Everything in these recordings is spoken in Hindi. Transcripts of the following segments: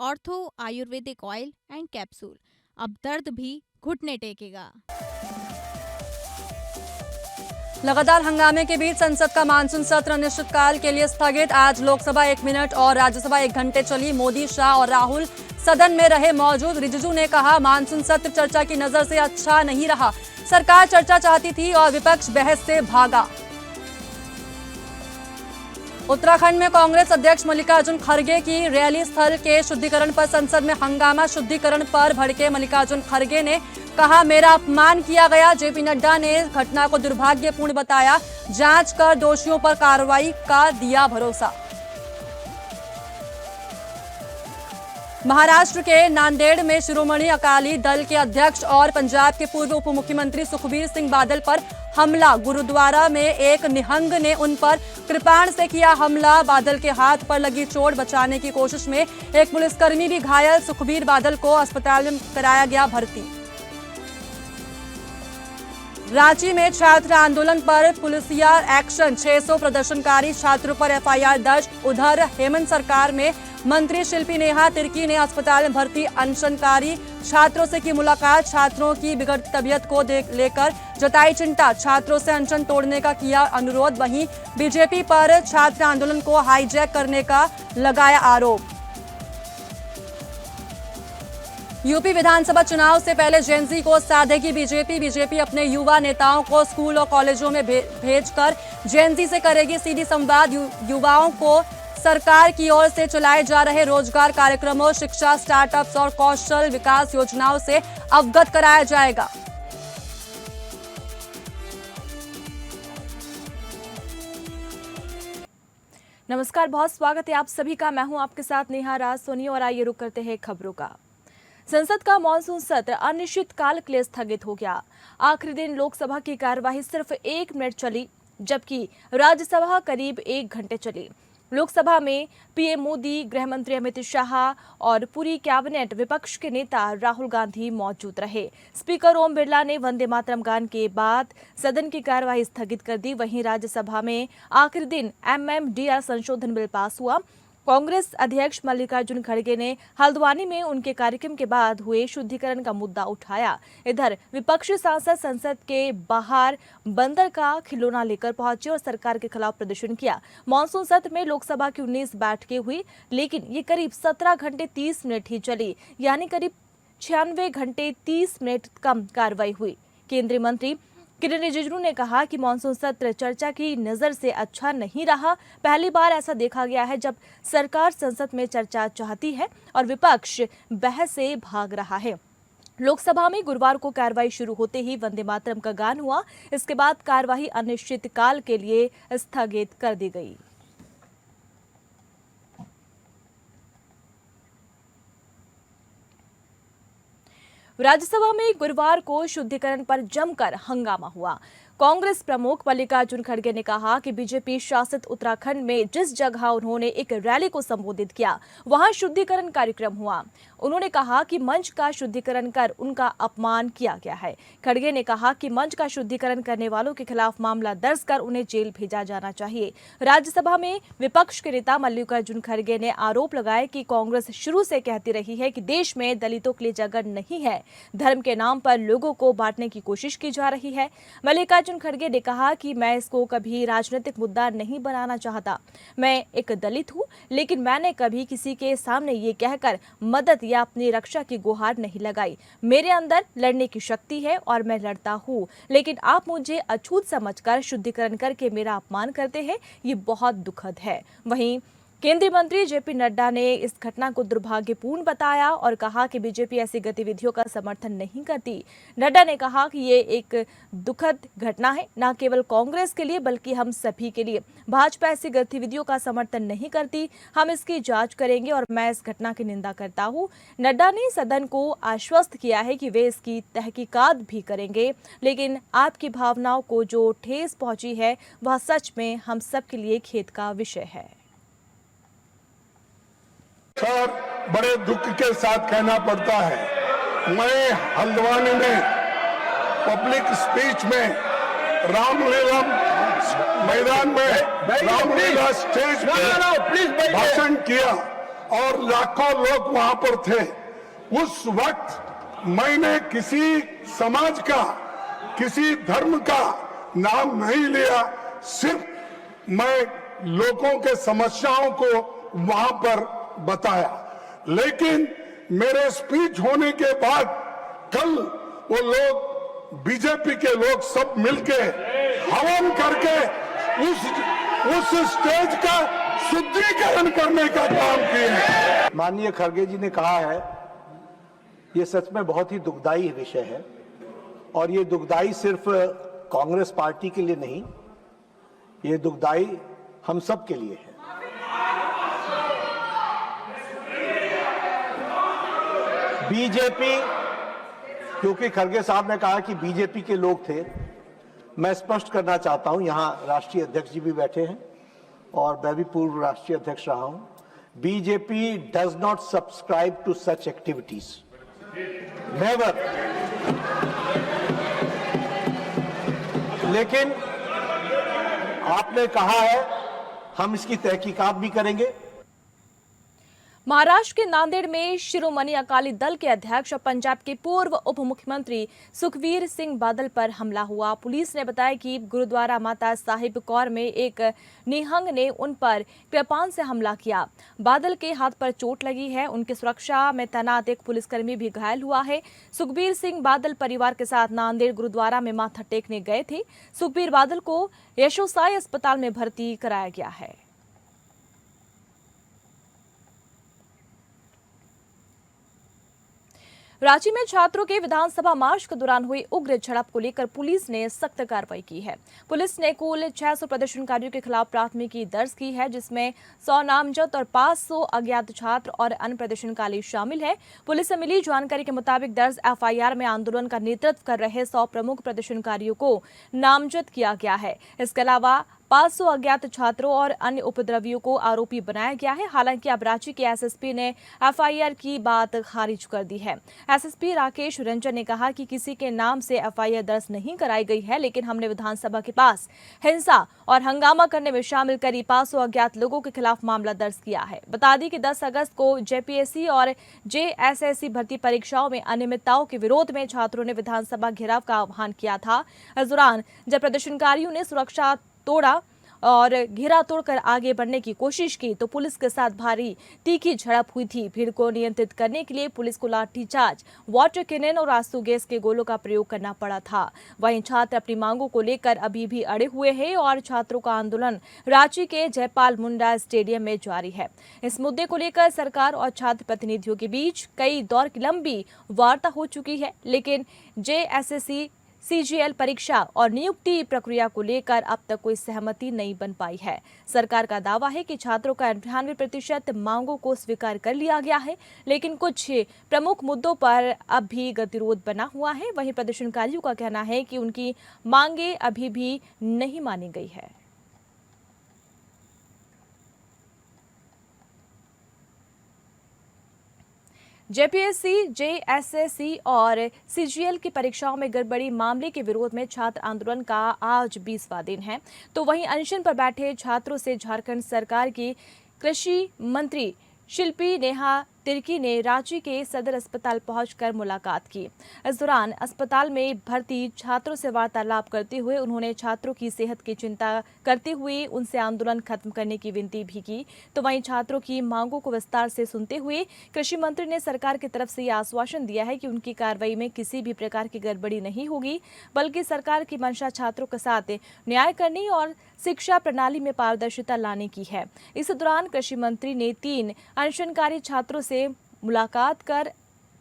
Ortho Ayurvedic oil and capsule. अब दर्द भी घुटने टेकेगा। लगातार हंगामे के बीच संसद का मानसून सत्र अनिश्चितकाल के लिए स्थगित। आज लोकसभा 1 मिनट और राज्यसभा 1 घंटे चली। मोदी, शाह और राहुल सदन में रहे मौजूद। रिजिजू ने कहा, मानसून सत्र चर्चा की नजर से अच्छा नहीं रहा। सरकार चर्चा चाहती थी और विपक्ष बहस से भागा। उत्तराखंड में कांग्रेस अध्यक्ष मल्लिकार्जुन खड़गे की रैली स्थल के शुद्धिकरण पर संसद में हंगामा। शुद्धिकरण पर भड़के मल्लिकार्जुन खड़गे ने कहा, मेरा अपमान किया गया। जेपी नड्डा ने घटना को दुर्भाग्यपूर्ण बताया। जांच कर दोषियों पर कार्रवाई का दिया भरोसा। महाराष्ट्र के नांदेड़ में शिरोमणि अकाली दल के अध्यक्ष और पंजाब के पूर्व उप मुख्यमंत्री सुखबीर सिंह बादल पर हमला। गुरुद्वारा में एक निहंग ने उन पर कृपाण से किया हमला। बादल के हाथ पर लगी चोट बचाने की कोशिश में एक पुलिसकर्मी भी घायल। सुखबीर बादल को अस्पताल में कराया गया भर्ती। रांची में छात्र आंदोलन पर पुलिसिया एक्शन। 600 प्रदर्शनकारी छात्रों पर एफआईआर दर्ज। उधर हेमंत सरकार में मंत्री शिल्पी नेहा तिर्की ने अस्पताल में भर्ती अनशनकारी छात्रों से की मुलाकात। छात्रों की बिगड़ती तबीयत को लेकर जताई चिंता। छात्रों से अनशन तोड़ने का किया अनुरोध। वहीं बीजेपी पर छात्र आंदोलन को हाईजैक करने का लगाया आरोप। यूपी विधानसभा चुनाव से पहले जेनजी को साधेगी बीजेपी। बीजेपी अपने युवा नेताओं को स्कूल और कॉलेजों में भेजकर जेनजी से करेगी सीधी संवाद। युवाओं को सरकार की ओर से चलाए जा रहे रोजगार कार्यक्रमों, शिक्षा, स्टार्टअप्स और कौशल विकास योजनाओं से अवगत कराया जाएगा। नमस्कार, बहुत स्वागत है आप सभी का। मैं हूं आपके साथ नेहा राज सोनी और आइए रुक करते हैं खबरों का। संसद का मॉनसून सत्र अनिश्चितकाल के लिए स्थगित हो गया। आखिरी दिन लोकसभा की कार्यवाही सिर्फ 1 मिनट चली, जबकि राज्यसभा करीब 1 घंटे चली। लोकसभा में पीएम मोदी, गृह मंत्री अमित शाह और पूरी कैबिनेट, विपक्ष के नेता राहुल गांधी मौजूद रहे। स्पीकर ओम बिरला ने वंदे मातरम गान के बाद सदन की कार्यवाही स्थगित कर दी। वहीं राज्यसभा में आखिरी दिन एमएमडीआर संशोधन बिल पास हुआ। कांग्रेस अध्यक्ष मल्लिकार्जुन खड़गे ने हल्द्वानी में उनके कार्यक्रम के बाद हुए शुद्धिकरण का मुद्दा उठाया। इधर विपक्षी सांसद संसद के बाहर बंदर का खिलौना लेकर पहुंचे और सरकार के खिलाफ प्रदर्शन किया। मॉनसून सत्र में लोकसभा की 19 बैठकें हुई, लेकिन ये करीब 17 घंटे 30 मिनट ही चली, यानी करीब 96 घंटे 30 मिनट कम कार्रवाई हुई। केंद्रीय मंत्री किरेन रिजिजू ने कहा कि मॉनसून सत्र चर्चा की नजर से अच्छा नहीं रहा। पहली बार ऐसा देखा गया है जब सरकार संसद में चर्चा चाहती है और विपक्ष बहस से भाग रहा है। लोकसभा में गुरुवार को कार्रवाई शुरू होते ही वंदे मातरम का गान हुआ। इसके बाद कार्यवाही अनिश्चितकाल के लिए स्थगित कर दी गई। राज्यसभा में गुरुवार को शुद्धिकरण पर जमकर हंगामा हुआ। कांग्रेस प्रमुख मल्लिकार्जुन खड़गे ने कहा कि बीजेपी शासित उत्तराखंड में जिस जगह उन्होंने एक रैली को संबोधित किया, वहां शुद्धिकरण कार्यक्रम हुआ। उन्होंने कहा कि मंच का शुद्धिकरण कर उनका अपमान किया गया है। खड़गे ने कहा कि मंच का शुद्धिकरण करने वालों के खिलाफ मामला दर्ज कर उन्हें जेल भेजा जाना चाहिए। राज्यसभा में विपक्ष के नेता मल्लिकार्जुन खड़गे ने आरोप लगाया कि कांग्रेस शुरू से कहती रही है कि देश में दलितों के लिए जगह नहीं है। धर्म के नाम पर लोगों को बांटने की कोशिश की जा रही है। मल्लिकार्जुन खड़गे ने कहा कि मैं इसको कभी राजनीतिक मुद्दा नहीं बनाना चाहता। मैं एक दलित हूं, लेकिन मैंने कभी किसी के सामने ये कहकर मदद या अपनी रक्षा की गुहार नहीं लगाई। मेरे अंदर लड़ने की शक्ति है और मैं लड़ता हूं, लेकिन आप मुझे अछूत समझकर शुद्धिकरण करके मेरा अपमान करते हैं, ये बहुत दुखद है। वहीं केंद्रीय मंत्री जेपी नड्डा ने इस घटना को दुर्भाग्यपूर्ण बताया और कहा कि बीजेपी ऐसी गतिविधियों का समर्थन नहीं करती। नड्डा ने कहा कि ये एक दुखद घटना है, न केवल कांग्रेस के लिए बल्कि हम सभी के लिए। भाजपा ऐसी गतिविधियों का समर्थन नहीं करती। हम इसकी जांच करेंगे और मैं इस घटना की निंदा करता हूं। नड्डा ने सदन को आश्वस्त किया है कि वे इसकी तहकीकात भी करेंगे, लेकिन आपकी भावनाओं को जो ठेस पहुंची है वह सच में हम सब के लिए खेद का विषय है। सर, बड़े दुख के साथ कहना पड़ता है, मैं हल्द्वानी में पब्लिक स्पीच में रामलीला मैदान में रामलीला स्टेज पे भाषण किया और लाखों लोग वहां पर थे। उस वक्त मैंने किसी समाज का, किसी धर्म का नाम नहीं लिया, सिर्फ मैं लोगों के समस्याओं को वहां पर बताया। लेकिन मेरे स्पीच होने के बाद कल वो लोग, बीजेपी के लोग सब मिलके हवन करके उस स्टेज का शुद्धिकरण करने का काम किए। माननीय खड़गे जी ने कहा है, ये सच में बहुत ही दुखदाई विषय है और ये दुखदाई सिर्फ कांग्रेस पार्टी के लिए नहीं, ये दुखदाई हम सब के लिए है। बीजेपी, क्योंकि खड़गे साहब ने कहा कि बीजेपी के लोग थे, मैं स्पष्ट करना चाहता हूं, यहां राष्ट्रीय अध्यक्ष जी भी बैठे हैं और मैं भी पूर्व राष्ट्रीय अध्यक्ष रहा हूं। BJP does not subscribe to such activities, never. लेकिन आपने कहा है, हम इसकी तहकीकात भी करेंगे। महाराष्ट्र के नांदेड़ में शिरोमणि अकाली दल के अध्यक्ष और पंजाब के पूर्व उप मुख्यमंत्री सुखबीर सिंह बादल पर हमला हुआ। पुलिस ने बताया कि गुरुद्वारा माता साहिब कौर में एक निहंग ने उन पर कृपान से हमला किया। बादल के हाथ पर चोट लगी है। उनकी सुरक्षा में तैनात एक पुलिसकर्मी भी घायल हुआ है। सुखबीर सिंह बादल परिवार के साथ नांदेड़ गुरुद्वारा में माथा टेकने गए थे। सुखबीर बादल को यशोसाई अस्पताल में भर्ती कराया गया है। रांची में छात्रों के विधानसभा मार्च के दौरान हुई उग्र झड़प को लेकर पुलिस ने सख्त कार्रवाई की है। पुलिस ने कुल 600 प्रदर्शनकारियों के खिलाफ प्राथमिकी दर्ज की है, जिसमें 100 नामजद और 500 अज्ञात छात्र और अन्य प्रदर्शनकारी शामिल है। पुलिस से मिली जानकारी के मुताबिक दर्ज एफआईआर में आंदोलन का नेतृत्व कर रहे 100 प्रमुख प्रदर्शनकारियों को नामजद किया गया है। इसके अलावा 500 अज्ञात छात्रों और अन्य उपद्रवियों को आरोपी बनाया गया है। हालांकि अब रांची के एसएसपी ने एफआईआर की बात खारिज कर दी है। एसएसपी राकेश रंजन ने कहा कि किसी के नाम से एफआईआर दर्ज नहीं कराई गई है, लेकिन हमने विधानसभा के पास हिंसा और हंगामा करने में शामिल करीब 500 अज्ञात लोगों के खिलाफ मामला दर्ज किया है। बता दें कि 10 अगस्त को जेपीएससी और जेएसएससी भर्ती परीक्षाओं में अनियमितताओं के विरोध में छात्रों ने विधानसभा घेराव का आह्वान किया था। इस दौरान जब प्रदर्शनकारियों ने सुरक्षा तोड़ा और घेरा तोड़कर आगे बढ़ने की कोशिश की तो पुलिस के साथ भारी तीखी झड़प हुई थी। भीड़ को नियंत्रित करने के लिए पुलिस को लाठीचार्ज, वाटर कैनन और आंसू गैस के गोलों का प्रयोग करना पड़ा था। वहीं छात्र अपनी मांगों को लेकर अभी भी अड़े हुए हैं और छात्रों का आंदोलन रांची के जयपाल मुंडा स्टेडियम में जारी है। इस मुद्दे को लेकर सरकार और छात्र प्रतिनिधियों के बीच कई दौर की लंबी वार्ता हो चुकी है, लेकिन जेएसएससी सीजीएल परीक्षा और नियुक्ति प्रक्रिया को लेकर अब तक कोई सहमति नहीं बन पाई है। सरकार का दावा है कि छात्रों का 98% मांगों को स्वीकार कर लिया गया है, लेकिन कुछ प्रमुख मुद्दों पर अब भी गतिरोध बना हुआ है। वहीं प्रदर्शनकारियों का कहना है कि उनकी मांगे अभी भी नहीं मानी गई है। जेपीएससी, जेएसएससी और सीजीएल की परीक्षाओं में गड़बड़ी मामले के विरोध में छात्र आंदोलन का आज 20वां दिन है। तो वहीं अनशन पर बैठे छात्रों से झारखंड सरकार की कृषि मंत्री शिल्पी नेहा तिर्की ने रांची के सदर अस्पताल पहुंचकर मुलाकात की। इस दौरान अस्पताल में भर्ती छात्रों से वार्तालाप करते हुए उन्होंने छात्रों की सेहत की चिंता करते हुए उनसे आंदोलन खत्म करने की विनती भी की। तो वहीं छात्रों की मांगों को विस्तार से सुनते हुए कृषि मंत्री ने सरकार की तरफ से यह आश्वासन दिया है कि उनकी कार्रवाई में किसी भी प्रकार की गड़बड़ी नहीं होगी, बल्कि सरकार की मंशा छात्रों के साथ न्याय करने और शिक्षा प्रणाली में पारदर्शिता लाने की है। इस दौरान कृषि मंत्री ने 3 अनशनकारी छात्रों से मुलाकात कर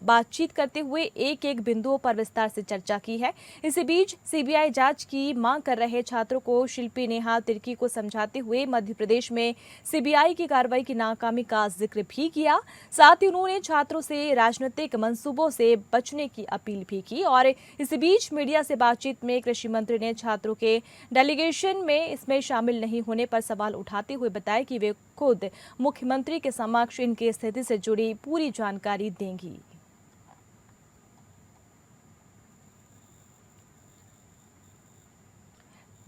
बातचीत करते हुए एक एक बिंदुओं पर विस्तार से चर्चा की है। इसी बीच सीबीआई जांच की मांग कर रहे छात्रों को शिल्पी नेहा तिर्की को समझाते हुए मध्य प्रदेश में सीबीआई की कार्रवाई की नाकामी का जिक्र भी किया। साथ ही उन्होंने छात्रों से राजनीतिक मंसूबों से बचने की अपील भी की। और इसी बीच मीडिया से बातचीत में कृषि मंत्री ने छात्रों के डेलीगेशन में इसमें शामिल नहीं होने पर सवाल उठाते हुए बताया कि वे खुद मुख्यमंत्री के समक्ष इनकी स्थिति से जुड़ी पूरी जानकारी देंगी।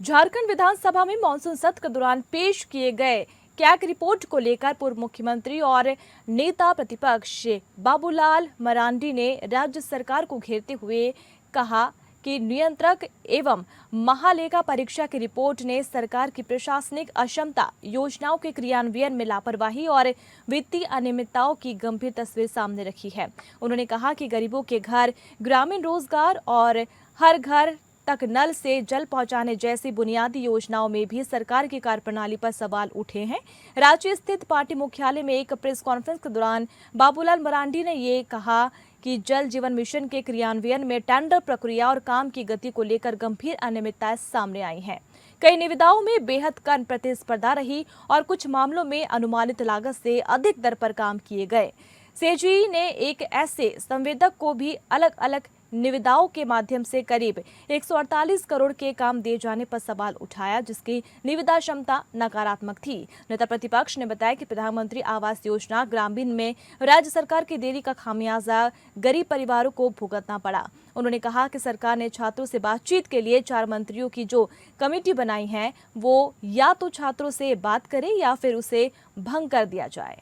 झारखंड विधानसभा में मानसून सत्र के दौरान पेश किए गए कैग रिपोर्ट को लेकर पूर्व मुख्यमंत्री और नेता प्रतिपक्ष बाबूलाल मरांडी ने राज्य सरकार को घेरते हुए कहा कि नियंत्रक एवं महालेखा परीक्षा की रिपोर्ट ने सरकार की प्रशासनिक अक्षमता, योजनाओं के क्रियान्वयन में लापरवाही और वित्तीय अनियमितताओं की गंभीर तस्वीर सामने रखी है। उन्होंने कहा कि गरीबों के घर, ग्रामीण रोजगार और हर घर तक नल से जल पहुंचाने जैसी बुनियादी योजनाओं में भी सरकार की कार्यप्रणाली पर सवाल उठे हैं। रांची स्थित पार्टी मुख्यालय में एक प्रेस कॉन्फ्रेंस के दौरान बाबूलाल मरांडी ने ये कहा कि जल जीवन मिशन के क्रियान्वयन में टेंडर प्रक्रिया और काम की गति को लेकर गंभीर अनियमितताएं सामने आई हैं। कई निविदाओं में बेहद कम प्रतिस्पर्धा रही और कुछ मामलों में अनुमानित लागत से अधिक दर पर काम किए गए। सेजी ने एक ऐसे संवेदक को भी अलग अलग निविदाओं के माध्यम से करीब 148 करोड़ के काम दिए जाने पर सवाल उठाया, जिसकी निविदा क्षमता नकारात्मक थी। नेता प्रतिपक्ष ने बताया कि प्रधानमंत्री आवास योजना ग्रामीण में राज्य सरकार की देरी का खामियाजा गरीब परिवारों को भुगतना पड़ा। उन्होंने कहा कि सरकार ने छात्रों से बातचीत के लिए 4 मंत्रियों की जो कमेटी बनाई है वो या तो छात्रों से बात करे या फिर उसे भंग कर दिया जाए।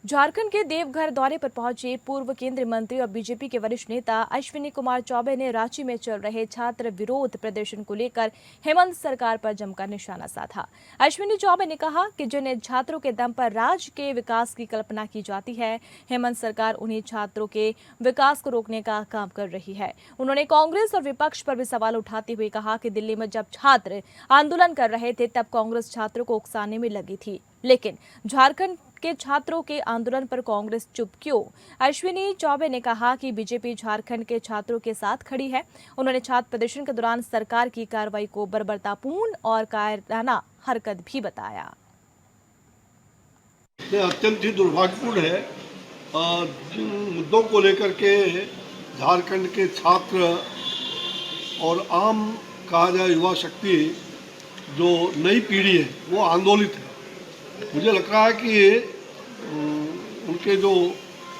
झारखंड के देवघर दौरे पर पहुंचे पूर्व केंद्रीय मंत्री और बीजेपी के वरिष्ठ नेता अश्विनी कुमार चौबे ने रांची में चल रहे छात्र विरोध प्रदर्शन को लेकर हेमंत सरकार पर जमकर निशाना साधा। अश्विनी चौबे ने कहा कि जिन छात्रों के दम पर राज्य के विकास की कल्पना की जाती है, हेमंत सरकार उन्हीं छात्रों के विकास को रोकने का काम कर रही है। उन्होंने कांग्रेस और विपक्ष पर भी सवाल उठाते हुए कहा कि दिल्ली में जब छात्र आंदोलन कर रहे थे तब कांग्रेस छात्रों को उकसाने में लगी थी, लेकिन झारखंड के छात्रों के आंदोलन पर कांग्रेस चुप क्यों? अश्विनी चौबे ने कहा कि बीजेपी झारखंड के छात्रों के साथ खड़ी है। उन्होंने छात्र प्रदर्शन के दौरान सरकार की कार्रवाई को बर्बरतापूर्ण और कायराना हरकत भी बताया। अत्यंत ही दुर्भाग्यपूर्ण है। जिन मुद्दों को लेकर के झारखंड के छात्र और आम कहा जाए युवा शक्ति जो नई पीढ़ी है वो आंदोलित है। मुझे लग रहा है कि उनके जो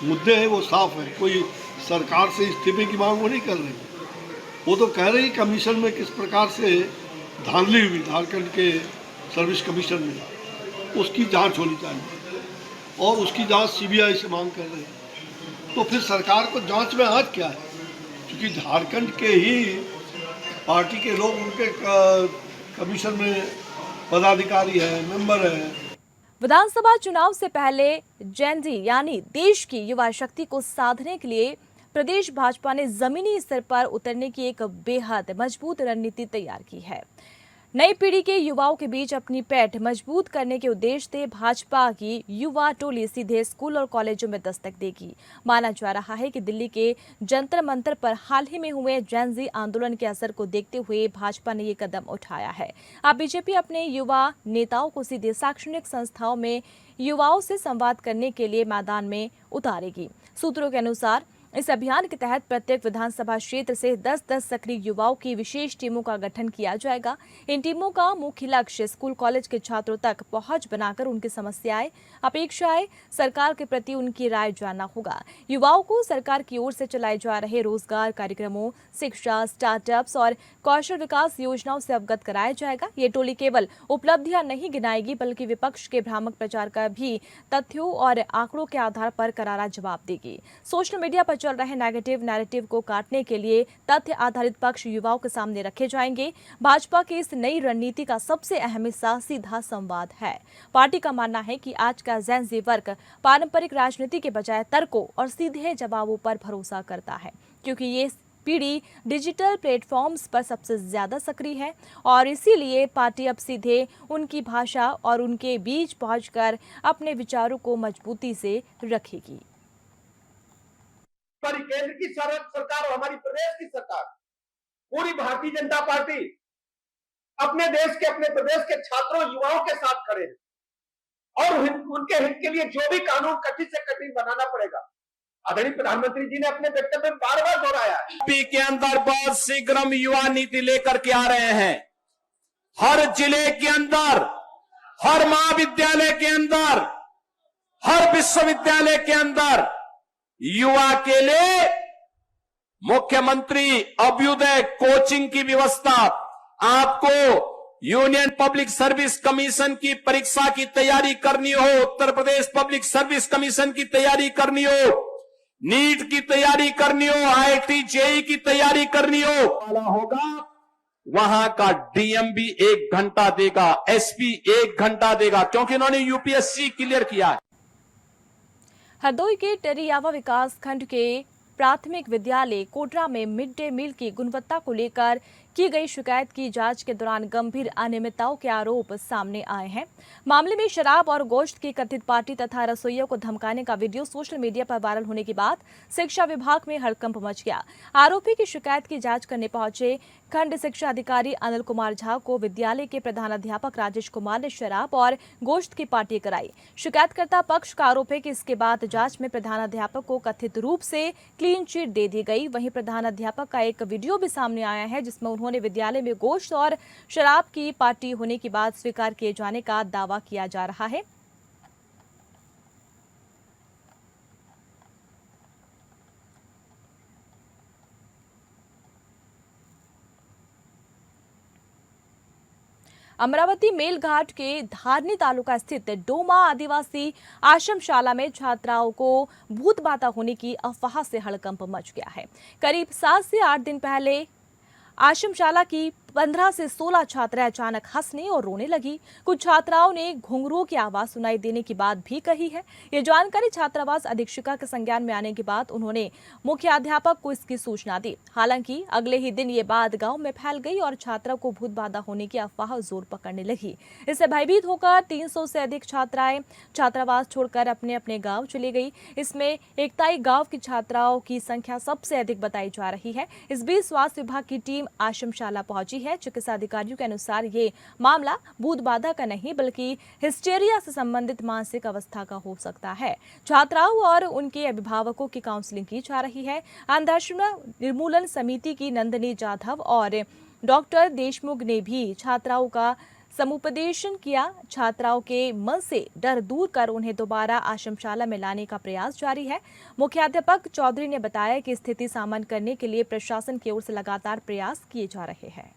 मुद्दे हैं वो साफ है। कोई सरकार से इस्तीफे की मांग वो नहीं कर रही, वो तो कह रही कमीशन में किस प्रकार से धांधली हुई झारखंड के सर्विस कमीशन में, उसकी जांच होनी चाहिए और उसकी जांच सीबीआई से मांग कर रहे हैं। तो फिर सरकार को जांच में आज क्या है? क्योंकि झारखंड के ही पार्टी के लोग उनके कमीशन में पदाधिकारी हैं, मेंबर हैं। विधानसभा चुनाव से पहले जेन ज़ी यानी देश की युवा शक्ति को साधने के लिए प्रदेश भाजपा ने जमीनी स्तर पर उतरने की एक बेहद मजबूत रणनीति तैयार की है। नई पीढ़ी के युवाओं के बीच अपनी पैठ मजबूत करने के उद्देश्य से भाजपा की युवा टोली सीधे स्कूल और कॉलेजों में दस्तक देगी। माना जा रहा है कि दिल्ली के जंतर मंतर पर हाल ही में हुए जेन ज़ी आंदोलन के असर को देखते हुए भाजपा ने ये कदम उठाया है। अब बीजेपी अपने युवा नेताओं को सीधे शैक्षणिक संस्थाओं में युवाओं से संवाद करने के लिए मैदान में उतारेगी। सूत्रों के अनुसार इस अभियान के तहत प्रत्येक विधानसभा क्षेत्र से 10-10 सक्रिय युवाओं की विशेष टीमों का गठन किया जाएगा। इन टीमों का मुख्य लक्ष्य स्कूल कॉलेज के छात्रों तक पहुंच बनाकर उनकी समस्याएं, अपेक्षाएं, सरकार के प्रति उनकी राय जानना होगा। युवाओं को सरकार की ओर से चलाए जा रहे रोजगार कार्यक्रमों, शिक्षा, स्टार्टअप्स और कौशल विकास योजनाओं से अवगत कराया जाएगा। ये टोली केवल उपलब्धियां नहीं गिनाएगी बल्कि विपक्ष के भ्रामक प्रचार का भी तथ्यों और आंकड़ों के आधार पर करारा जवाब देगी। सोशल मीडिया पर चल रहे नेगेटिव नैरेटिव को काटने के लिए तथ्य आधारित पक्ष युवाओं के सामने रखे जाएंगे। भाजपा की इस नई रणनीति का सबसे अहम हिस्सा सीधा संवाद है। पार्टी का मानना है कि आज का जेन ज़ी वर्ग पारंपरिक राजनीति के बजाय तर्कों और सीधे जवाबों पर भरोसा करता है, क्योंकि ये पीढ़ी डिजिटल प्लेटफॉर्म्स पर सबसे ज्यादा सक्रिय है और इसीलिए पार्टी अब सीधे उनकी भाषा और उनके बीच पहुंचकर अपने विचारों को मजबूती से रखेगी। हमारी केंद्र की सरकार और हमारी प्रदेश की सरकार, पूरी भारतीय जनता पार्टी अपने देश के, अपने प्रदेश के छात्रों, युवाओं के साथ खड़े हैं और उनके हित के लिए जो भी कानून कठिन से कठिन बनाना पड़ेगा, आदरणीय प्रधानमंत्री जी ने अपने वक्तव्य में बार-बार दोहराया है। यूपी के अंदर बहुत शीघ्र युवा नीति लेकर के आ रहे हैं। हर जिले के अंदर, हर महाविद्यालय के अंदर, हर विश्वविद्यालय के अंदर युवा के लिए मुख्यमंत्री अभ्युदय कोचिंग की व्यवस्था, आपको यूनियन पब्लिक सर्विस कमीशन की परीक्षा की तैयारी करनी हो, Uttar Pradesh public service commission की तैयारी करनी हो, नीट की तैयारी करनी हो, IIT JEE की तैयारी करनी हो, वाला होगा वहां का DM भी 1 घंटा देगा, SP 1 घंटा देगा, क्योंकि इन्होंने UPSC क्लियर किया है। हरदोई के टेरियावा विकास खंड के प्राथमिक विद्यालय कोटरा में मिड डे मील की गुणवत्ता को लेकर की गई शिकायत की जांच के दौरान गंभीर अनियमितताओं के आरोप सामने आए हैं। मामले में शराब और गोश्त की कथित पार्टी तथा रसोइयों को धमकाने का वीडियो सोशल मीडिया पर वायरल होने के बाद शिक्षा विभाग में हड़कंप मच गया। आरोपी की शिकायत की जांच करने पहुंचे खंड शिक्षा अधिकारी अनिल कुमार झा को विद्यालय के प्रधानाध्यापक राजेश कुमार ने शराब और गोश्त की पार्टी कराई। शिकायतकर्ता पक्ष का आरोप है कि इसके बाद जांच में प्रधानाध्यापक को कथित रूप से क्लीन चिट दे दी गई। वहीं प्रधानाध्यापक का एक वीडियो भी सामने आया है जिसमें उन्होंने विद्यालय में गोश्त और शराब की पार्टी होने के बाद स्वीकार किए जाने का दावा किया जा रहा है। अमरावती मेलघाट के धारनी तालुका स्थित डोमा आदिवासी आश्रमशाला में छात्राओं को भूत बाधा होने की अफवाह से हड़कंप मच गया है। करीब 7 से 8 दिन पहले आश्रमशाला की 15 से 16 छात्राएं अचानक हंसने और रोने लगी। कुछ छात्राओं ने घुंघरू की आवाज सुनाई देने की बात भी कही है। ये जानकारी छात्रावास अधीक्षिका के संज्ञान में आने के बाद उन्होंने मुख्याध्यापक को इसकी सूचना दी। हालांकि अगले ही दिन ये बात गांव में फैल गई और छात्रों को भूत बाधा होने की अफवाह जोर पकड़ने लगी। इससे भयभीत होकर 300 से अधिक छात्राएं छात्रावास छोड़कर अपने अपने गाँव चली गई। इसमें एकताई गाँव की छात्राओं की संख्या सबसे अधिक बताई जा रही है। इस बीच स्वास्थ्य विभाग की टीम आश्रमशाला पहुंची है। चिकित्सा अधिकारियों के अनुसार ये मामला भूत बाधा का नहीं बल्कि हिस्टेरिया से संबंधित मानसिक अवस्था का हो सकता है। छात्राओं और उनके अभिभावकों की काउंसलिंग की जा रही है। अंधाश्रम निर्मूलन समिति की नंदिनी जाधव और डॉक्टर देशमुख ने भी छात्राओं का समुपदेशन किया। छात्राओं के मन से डर दूर कर उन्हें दोबारा आश्रमशाला में लाने का प्रयास जारी है। मुख्याध्यापक चौधरी ने बताया कि स्थिति सामान्य करने के लिए प्रशासन की ओर से लगातार प्रयास किए जा रहे हैं।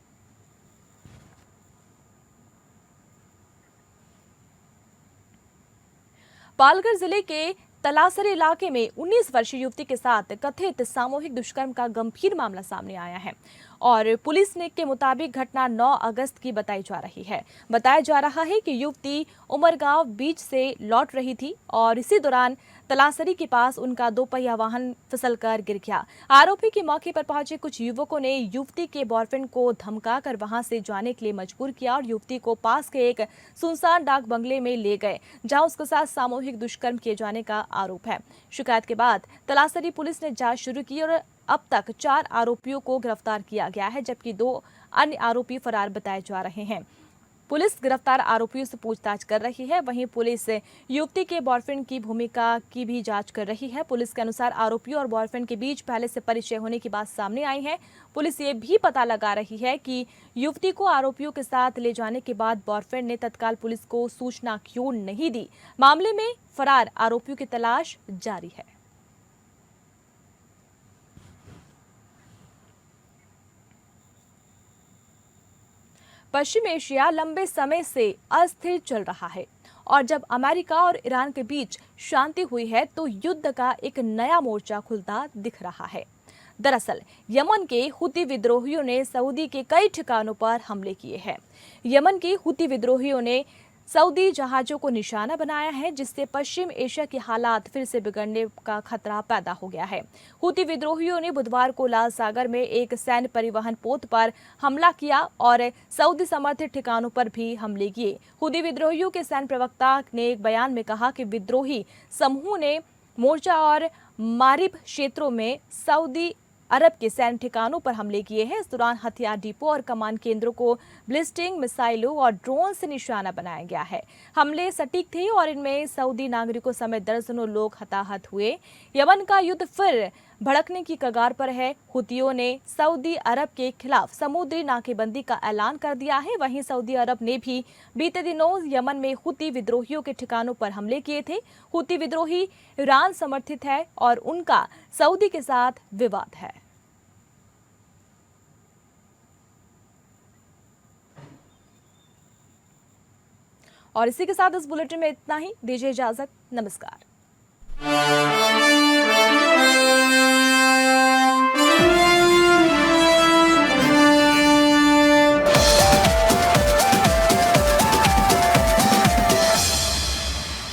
पालघर जिले के तलासरी इलाके में 19 वर्षीय युवती के साथ कथित सामूहिक दुष्कर्म का गंभीर मामला सामने आया है और पुलिस ने के मुताबिक घटना 9 अगस्त की बताई जा रही है। बताया जा रहा है कि युवती उमरगांव बीच से लौट रही थी और इसी दौरान तलासरी के पास उनका 2 पहिया वाहन फिसलकर गिर गया। आरोपी के मौके पर पहुंचे कुछ युवकों ने युवती के बॉयफ्रेंड को धमकाकर वहां से जाने के लिए मजबूर किया और युवती को पास के एक सुनसान डाक बंगले में ले गए जहां उसके साथ सामूहिक दुष्कर्म किए जाने का आरोप है। शिकायत के बाद तलासरी पुलिस ने जांच शुरू की और अब तक 4 आरोपियों को गिरफ्तार किया गया है जबकि 2 अन्य आरोपी फरार बताए जा रहे हैं। पुलिस गिरफ्तार आरोपियों से पूछताछ कर रही है। वहीं पुलिस युवती के बॉयफ्रेंड की भूमिका की भी जांच कर रही है। पुलिस के अनुसार आरोपियों और बॉयफ्रेंड के बीच पहले से परिचय होने की बात सामने आई है। पुलिस ये भी पता लगा रही है कि युवती को आरोपियों के साथ ले जाने के बाद बॉयफ्रेंड ने तत्काल पुलिस को सूचना क्यों नहीं दी। मामले में फरार आरोपियों की तलाश जारी है। पश्चिम एशिया लंबे समय से अस्थिर चल रहा है और जब अमेरिका और ईरान के बीच शांति हुई है तो युद्ध का एक नया मोर्चा खुलता दिख रहा है। दरअसल यमन के हुती विद्रोहियों ने सऊदी के कई ठिकानों पर हमले किए हैं। यमन के हुती विद्रोहियों ने सऊदी जहाजों को निशाना बनाया है जिससे पश्चिम एशिया के हालात फिर से बिगड़ने का खतरा पैदा हो गया है। हुती विद्रोहियों ने बुधवार को लाल सागर में एक सैन्य परिवहन पोत पर हमला किया और सऊदी समर्थित ठिकानों पर भी हमले किए। हुती विद्रोहियों के सैन्य प्रवक्ता ने एक बयान में कहा कि विद्रोही समूह ने मोर्चा और मारिब क्षेत्रों में सऊदी अरब के सैन्य ठिकानों पर हमले किए हैं। इस दौरान हथियार डिपो और कमान केंद्रों को ब्लिस्टिंग मिसाइलों और ड्रोन से निशाना बनाया गया है। हमले सटीक थे और इनमें सऊदी नागरिकों समेत दर्जनों लोग हताहत हुए। यमन का युद्ध फिर भड़कने की कगार पर है। हुतियों ने सऊदी अरब के खिलाफ समुद्री नाकेबंदी का ऐलान कर दिया है। वहीं सऊदी अरब ने भी बीते दिनों यमन में हुती विद्रोहियों के ठिकानों पर हमले किए थे। हुती विद्रोही ईरान समर्थित है और उनका सऊदी के साथ विवाद है। और इसी के साथ इस बुलेटिन में इतना ही। दीजिए इजाजत। नमस्कार।